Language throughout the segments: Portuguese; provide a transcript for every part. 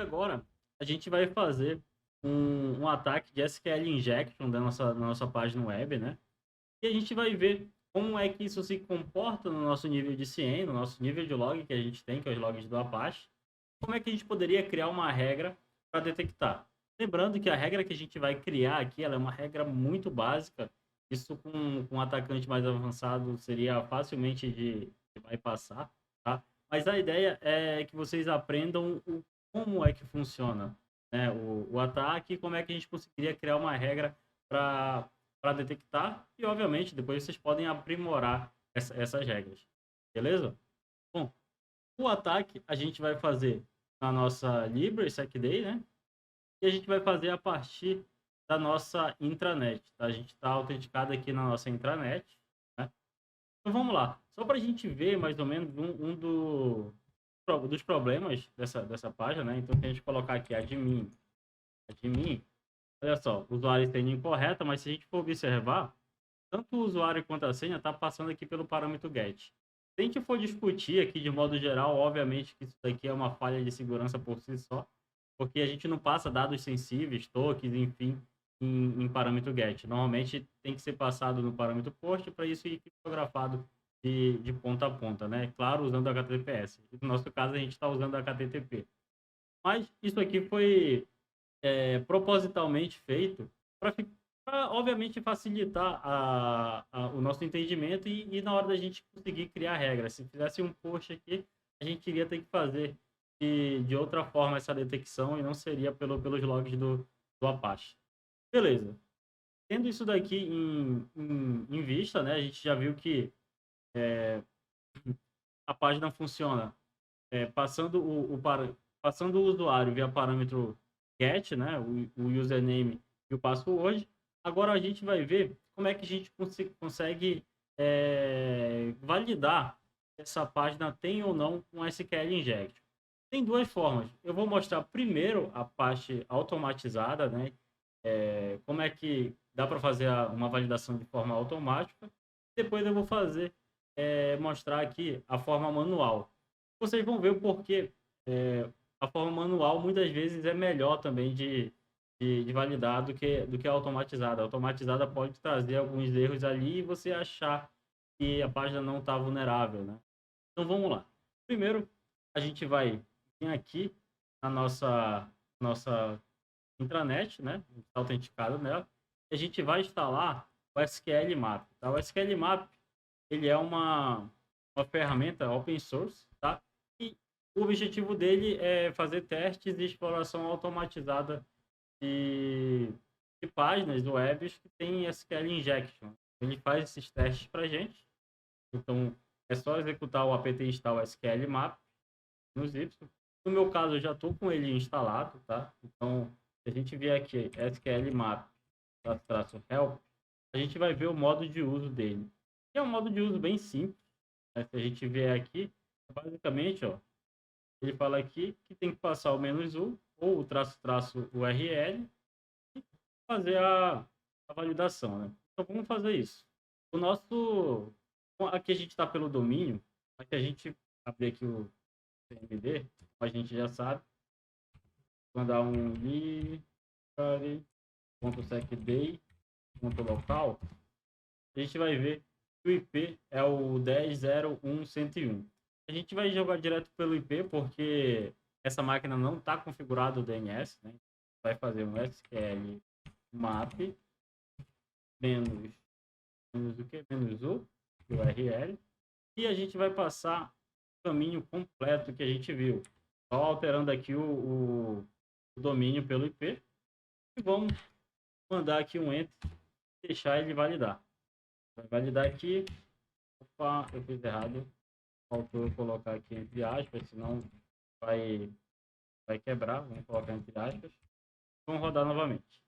agora a gente vai fazer um ataque de SQL injection na nossa página web, né? E a gente vai ver como é que isso se comporta no nosso nível de CIEM, no nosso nível de log que a gente tem, que é os logs do Apache. Como é que a gente poderia criar uma regra para detectar? Lembrando que a regra que a gente vai criar aqui, ela é uma regra muito básica. Isso com um atacante mais avançado seria facilmente de bypassar, tá? Mas a ideia é que vocês aprendam como é que funciona, né? O ataque e como é que a gente conseguiria criar uma regra para detectar e, obviamente, depois vocês podem aprimorar essas regras. Beleza? Bom, o ataque a gente vai fazer na nossa Libre SecDay, né? E a gente vai fazer a partir da nossa intranet, tá? A gente está autenticado aqui na nossa intranet, né? Então vamos lá. Só para a gente ver mais ou menos dos problemas dessa página, né? Então, se a gente colocar aqui admin, olha só, usuário e senha incorreta, mas se a gente for observar, tanto o usuário quanto a senha está passando aqui pelo parâmetro get. Se a gente for discutir aqui de modo geral, obviamente que isso daqui é uma falha de segurança por si só, porque a gente não passa dados sensíveis, tokens, enfim, em parâmetro get. Normalmente tem que ser passado no parâmetro post para isso ir criptografado de ponta a ponta, né? Claro, usando HTTPS. No nosso caso, a gente está usando HTTP. Mas isso aqui foi propositalmente feito para, obviamente, facilitar o nosso entendimento e na hora da gente conseguir criar regras. Se fizesse um post aqui, a gente iria ter que fazer de outra forma essa detecção e não seria pelos logs do Apache. Beleza. Tendo isso daqui em vista, né, a gente já viu que a página funciona passando passando o usuário via parâmetro get, né, o username e o password. Agora a gente vai ver como é que a gente consegue validar se essa página tem ou não um SQL injection. Tem duas formas. Eu vou mostrar primeiro a parte automatizada, né? Como é que dá para fazer uma validação de forma automática. Depois eu vou mostrar aqui a forma manual. Vocês vão ver o porquê a forma manual muitas vezes é melhor também de validar do que a automatizada. A automatizada pode trazer alguns erros ali e você achar que a página não está vulnerável, né? Então vamos lá. Primeiro, a gente vai vir aqui na nossa intranet, né? Está autenticado nela. E a gente vai instalar o SQL Map. Tá? O SQL Map ele é uma ferramenta open source, tá? E o objetivo dele é fazer testes de exploração automatizada de páginas web que tem SQL injection. Ele faz esses testes para gente. Então, é só executar o apt install SQL map nos Y. No meu caso, eu já estou com ele instalado, tá? Então, se a gente vier aqui SQL map -help, a gente vai ver o modo de uso dele. Que é um modo de uso bem simples. Né? Se a gente vier aqui, basicamente, ó, ele fala aqui que tem que passar o "-u" ou o -- URL e fazer a validação, né? Então vamos fazer isso. O nosso aqui a gente está pelo domínio, aqui a gente abrir aqui o CMD, a gente já sabe, mandar um library.secday.local, a gente vai ver que o IP é o 10.0.1.101. A gente vai jogar direto pelo IP porque essa máquina não está configurado o DNS, né? Vai fazer um SQL map menos, menos o que? Menos o URL. E a gente vai passar o caminho completo que a gente viu. Só alterando aqui o domínio pelo IP. E vamos mandar aqui um enter e deixar ele validar. Vai validar aqui. Opa, eu fiz errado. Faltou eu colocar aqui entre aspas, senão vai quebrar. Vamos colocar entre aspas. Vamos rodar novamente.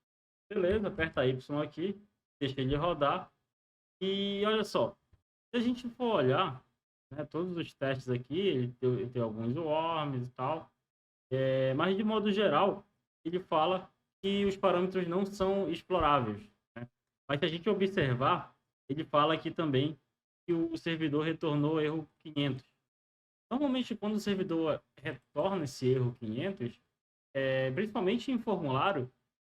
Beleza, aperta Y aqui, deixa ele rodar. E olha só, se a gente for olhar, né, todos os testes aqui, ele tem alguns worms e tal, mas de modo geral, ele fala que os parâmetros não são exploráveis. Né? Mas se a gente observar, ele fala aqui também que o servidor retornou erro 500. Normalmente, quando o servidor retorna esse erro 500, principalmente em formulário,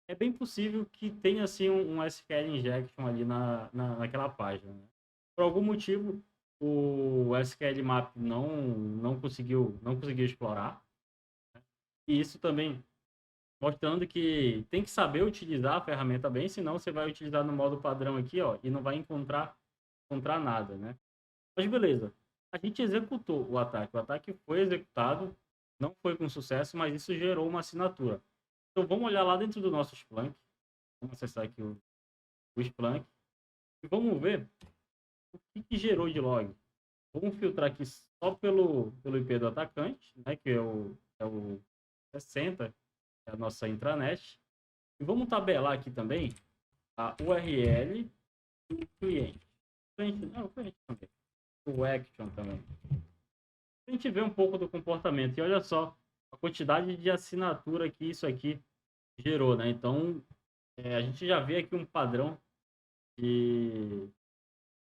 é bem possível que tenha assim um SQL injection ali naquela página, né? Por algum motivo, o SQL Map não conseguiu explorar. E isso também mostrando que tem que saber utilizar a ferramenta bem, senão você vai utilizar no modo padrão aqui, ó, e não vai encontrar nada, né? Mas beleza, a gente executou o ataque foi executado, não foi com sucesso, mas isso gerou uma assinatura. Então vamos olhar lá dentro do nosso Splunk, vamos acessar aqui o Splunk, e vamos ver o que gerou de log. Vamos filtrar aqui só pelo IP do atacante, né, que é o 60, é a nossa intranet. E vamos tabelar aqui também a URL do cliente. O cliente também. O action também. A gente vê um pouco do comportamento. E olha só a quantidade de assinatura que isso aqui gerou, né? Então, a gente já vê aqui um padrão de...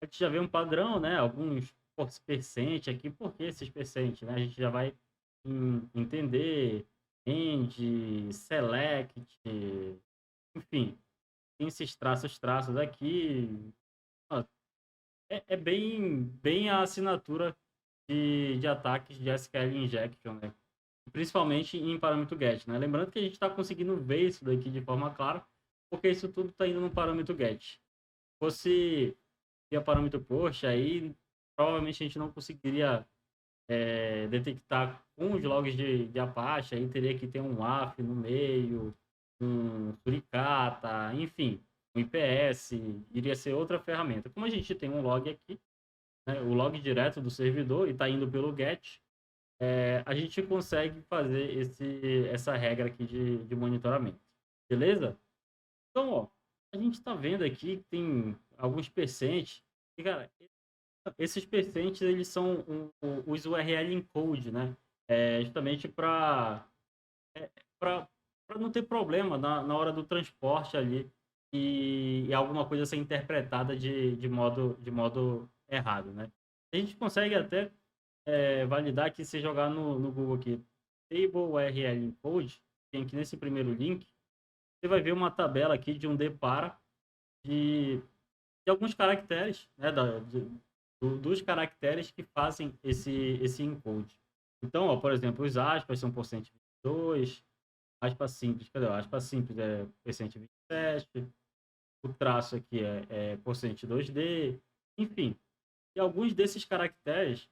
A gente já vê um padrão, né? Alguns percent aqui. Por que esses percent, né? A gente já vai entender end, select, enfim, tem esses traços aqui. É bem a assinatura de ataques de SQL injection, né? Principalmente em parâmetro get, né? Lembrando que a gente está conseguindo ver isso daqui de forma clara, porque isso tudo está indo no parâmetro get. Se fosse via parâmetro push, aí provavelmente a gente não conseguiria detectar com os logs de Apache, aí teria que ter um WAF no meio, um Suricata, enfim, um IPS, iria ser outra ferramenta. Como a gente tem um log aqui, né, o log direto do servidor e está indo pelo GET, a gente consegue fazer essa regra aqui de monitoramento. Beleza? Então, ó, a gente está vendo aqui que tem alguns percent, e, cara, esses percents, eles são os URL encode, né? Justamente para não ter problema na hora do transporte ali e alguma coisa ser interpretada de modo errado, né? A gente consegue até validar que se jogar no Google aqui, table URL encode, tem aqui nesse primeiro link, você vai ver uma tabela aqui de um depara de alguns caracteres, né, dos caracteres que fazem esse encode. Então, ó, por exemplo, os aspas são por 122, aspas simples, cadê? Aspas simples é por 127, o traço aqui é por 102D, enfim. E alguns desses caracteres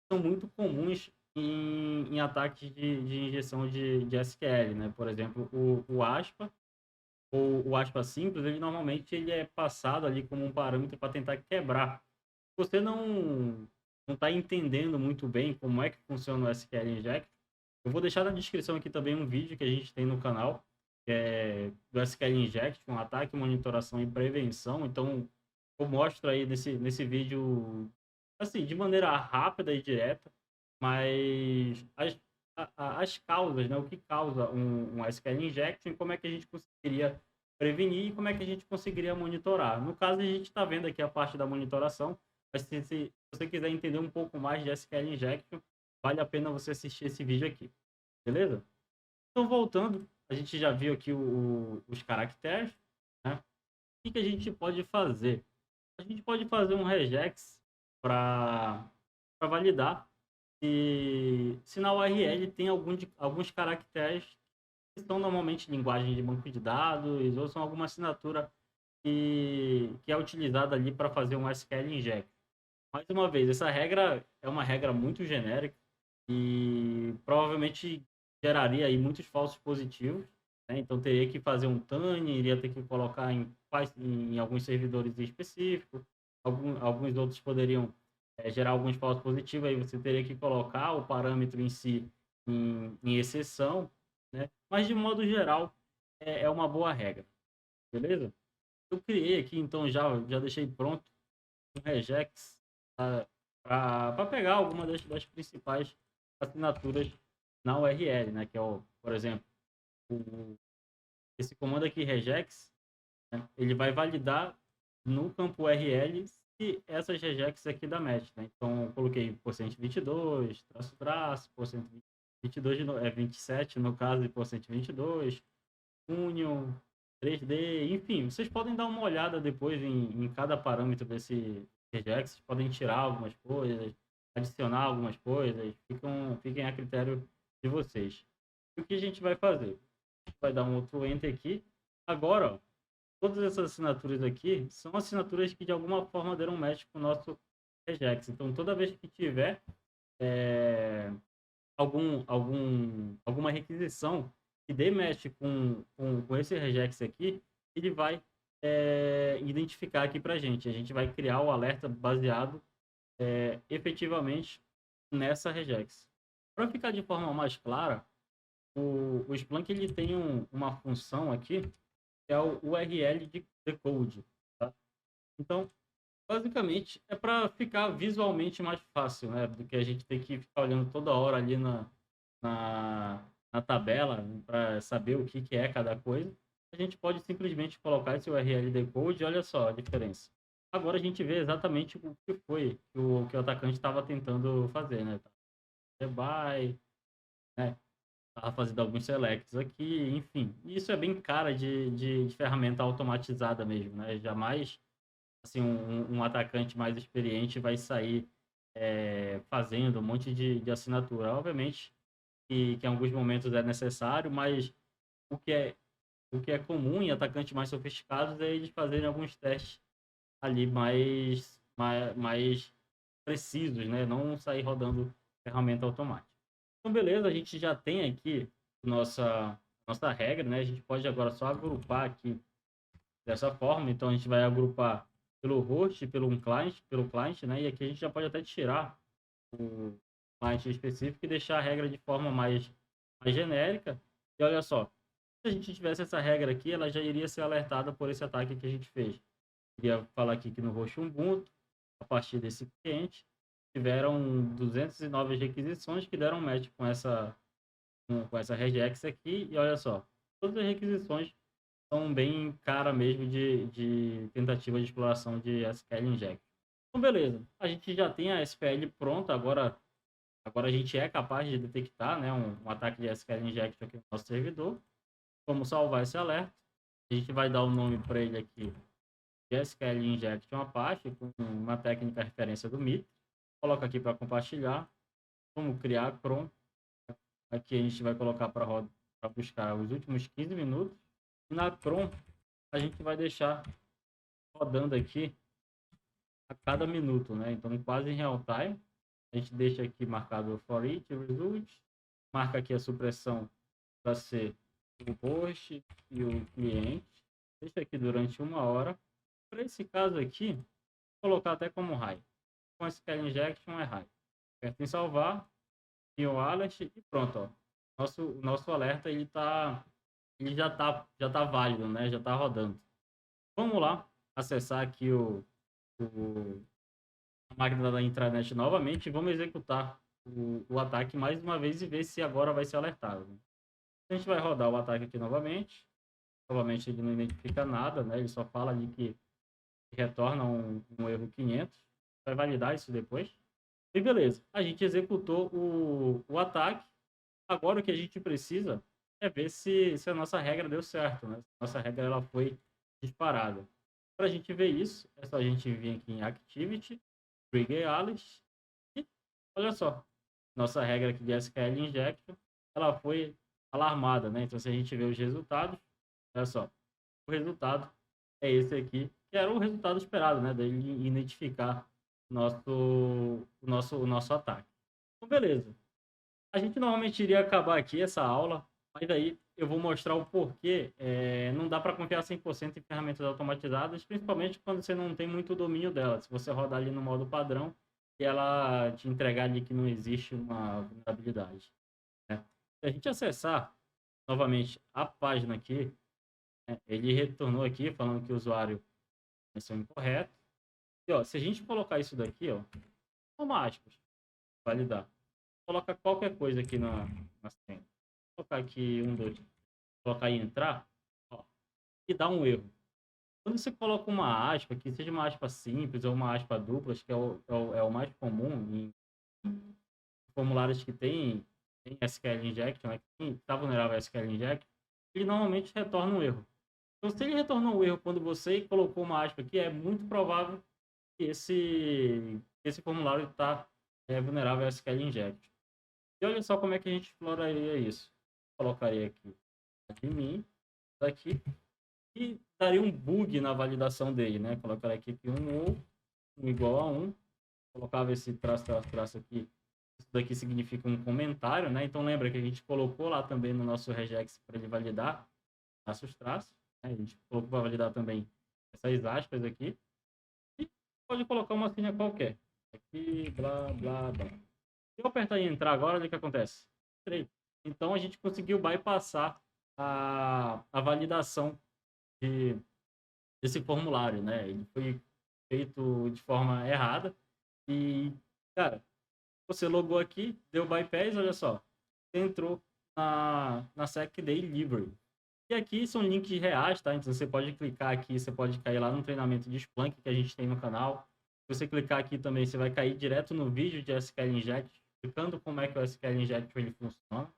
são muito comuns em ataques de injeção de SQL, né? Por exemplo, o aspa ou o aspa simples, ele normalmente ele é passado ali como um parâmetro para tentar quebrar. Você não está entendendo muito bem como é que funciona o SQL Inject, eu vou deixar na descrição aqui também um vídeo que a gente tem no canal, que é do SQL Inject, um ataque, monitoração e prevenção. Então, eu mostro aí nesse vídeo, assim, de maneira rápida e direta, mas as causas, né? O que causa um SQL Injection, como é que a gente conseguiria prevenir e como é que a gente conseguiria monitorar. No caso, a gente está vendo aqui a parte da monitoração, mas se você quiser entender um pouco mais de SQL Injection, vale a pena você assistir esse vídeo aqui, beleza? Então, voltando, a gente já viu aqui os caracteres, né? O que a gente pode fazer? A gente pode fazer um regex para validar se na URL tem alguns caracteres que são normalmente linguagem de banco de dados ou são alguma assinatura que é utilizada ali para fazer um SQL inject. Mais uma vez, essa regra é uma regra muito genérica e provavelmente geraria aí muitos falsos positivos, né? Então teria que fazer um TAN, iria ter que colocar em alguns servidores específicos, alguns outros poderiam gerar alguns falsos positivos, aí você teria que colocar o parâmetro em si em exceção, né? Mas de modo geral é uma boa regra, beleza? Eu criei aqui, então já deixei pronto um regex para pegar alguma das principais assinaturas na URL, né? Que é, por exemplo, esse comando aqui, regex, né? Ele vai validar no campo URL se essas regex aqui da match, né? Então, eu coloquei por 122, traço, por 120. 22 é 27 no caso de por 122, Union, 3D, enfim, vocês podem dar uma olhada depois em cada parâmetro desse regex, vocês podem tirar algumas coisas, adicionar algumas coisas, fiquem a critério de vocês. E o que a gente vai fazer? A gente vai dar um outro enter aqui. Agora, ó, todas essas assinaturas aqui são assinaturas que de alguma forma deram match com o nosso regex. Então, toda vez que tiver é, alguma requisição que dê match com esse regex aqui, ele vai identificar aqui para a gente vai criar o alerta baseado efetivamente nessa regex. Para ficar de forma mais clara, o Splunk ele tem uma função aqui, que é o URL de decode. Tá? Então, basicamente, é para ficar visualmente mais fácil, né? Do que a gente ter que ficar olhando toda hora ali na, na tabela para saber o que é cada coisa. A gente pode simplesmente colocar esse URL decode e olha só a diferença. Agora a gente vê exatamente o que foi que o atacante estava tentando fazer, né? By, né? Tava fazendo alguns selects aqui, enfim. Isso é bem cara de ferramenta automatizada mesmo, né? Jamais assim, um atacante mais experiente vai sair fazendo um monte de assinatura. Obviamente que em alguns momentos é necessário, mas o que é, o que é comum em atacantes mais sofisticados é eles fazerem alguns testes ali mais precisos, né? Não sair rodando ferramenta automática. Então, beleza, a gente já tem aqui nossa regra, né? A gente pode agora só agrupar aqui dessa forma. Então, a gente vai agrupar pelo host, pelo client, né? E aqui a gente já pode até tirar o client específico e deixar a regra de forma mais genérica. E olha só, se a gente tivesse essa regra aqui, ela já iria ser alertada por esse ataque que a gente fez. Queria falar aqui que no host Ubuntu, a partir desse cliente, tiveram 209 requisições que deram match com essa regex aqui. E olha só, todas as requisições são bem cara mesmo de tentativa de exploração de SQL Inject. Então, beleza. A gente já tem a SQL pronta, agora a gente é capaz de detectar, né, um ataque de SQL Inject aqui no nosso servidor. Vamos salvar esse alerta. A gente vai dar o nome para ele aqui de SQL Injection Apache, com uma técnica referência do MIT. Coloca aqui para compartilhar. Vamos criar Chrome. Aqui a gente vai colocar para buscar os últimos 15 minutos. E na Chrome, a gente vai deixar rodando aqui a cada minuto, né? Então, quase em real time. A gente deixa aqui marcado for each result. Marca aqui a supressão para ser o host e o cliente. Deixa aqui durante 1 hora. Para esse caso aqui, vou colocar até como high. Com SQL Injection é high. Aperta em salvar. E o alert e pronto, ó. Nosso alerta ele já tá válido, né? Já tá rodando. Vamos lá acessar aqui a máquina da intranet novamente e vamos executar o ataque mais uma vez e ver se agora vai ser alertado. A gente vai rodar o ataque aqui novamente. Novamente ele não identifica nada, né? Ele só fala ali que retorna um erro 500. Vai validar isso depois. E beleza, a gente executou o ataque. Agora o que a gente precisa é ver se a nossa regra deu certo, né? Nossa regra ela foi disparada. Para a gente ver isso, é só a gente vir aqui em Activity, Trigger Alice e olha só, nossa regra aqui de SQL Injection, ela foi alarmada, né? Então se a gente ver os resultados, olha só, o resultado é esse aqui, que era o resultado esperado, né? Dele identificar o nosso ataque. Então beleza. A gente normalmente iria acabar aqui essa aula, mas aí eu vou mostrar o porquê não dá para confiar 100% em ferramentas automatizadas, principalmente quando você não tem muito domínio dela. Se você rodar ali no modo padrão e ela te entregar ali que não existe uma vulnerabilidade. Né? Se a gente acessar novamente a página aqui, né, ele retornou aqui falando que o usuário é incorreto. E ó, se a gente colocar isso daqui, ó, toma aspas, validar. Coloca qualquer coisa aqui na senha. Vou colocar aqui 2, colocar e entrar, ó, e dá um erro. Quando você coloca uma aspa, que seja uma aspa simples ou uma aspa dupla, acho que é o mais comum em formulários que tem tem SQL Injection, né, quem está vulnerável a SQL Injection, ele normalmente retorna um erro. Então, se ele retornou um erro quando você colocou uma aspa aqui, é muito provável que esse formulário está vulnerável a SQL Injection. E olha só como é que a gente exploraria isso. Colocaria aqui admin, daqui, e daria um bug na validação dele, né? Colocaria aqui que um igual a 1, colocava esse traço, traço, traço aqui. Isso daqui significa um comentário, né? Então lembra que a gente colocou lá também no nosso regex para ele validar traços, traços. Né? A gente colocou para validar também essas aspas aqui. E pode colocar uma senha qualquer. Aqui, blá, blá, blá. Se eu apertar em entrar agora, olha o que acontece. Entrei. Então a gente conseguiu bypassar a validação de, desse formulário, né? Ele foi feito de forma errada. E, cara, você logou aqui, deu bypass, olha só. Você entrou na SecDay Library. E aqui são links reais, tá? Então você pode clicar aqui, você pode cair lá no treinamento de Splunk que a gente tem no canal. Se você clicar aqui também, você vai cair direto no vídeo de SQL Inject, explicando como é que o SQL Inject ele funciona,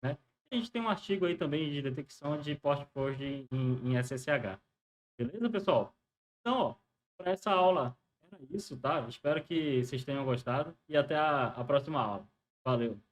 né? E a gente tem um artigo aí também de detecção de port forwarding em SSH. Beleza, pessoal? Então, ó, para essa aula era isso, tá? Espero que vocês tenham gostado e até a próxima aula. Valeu!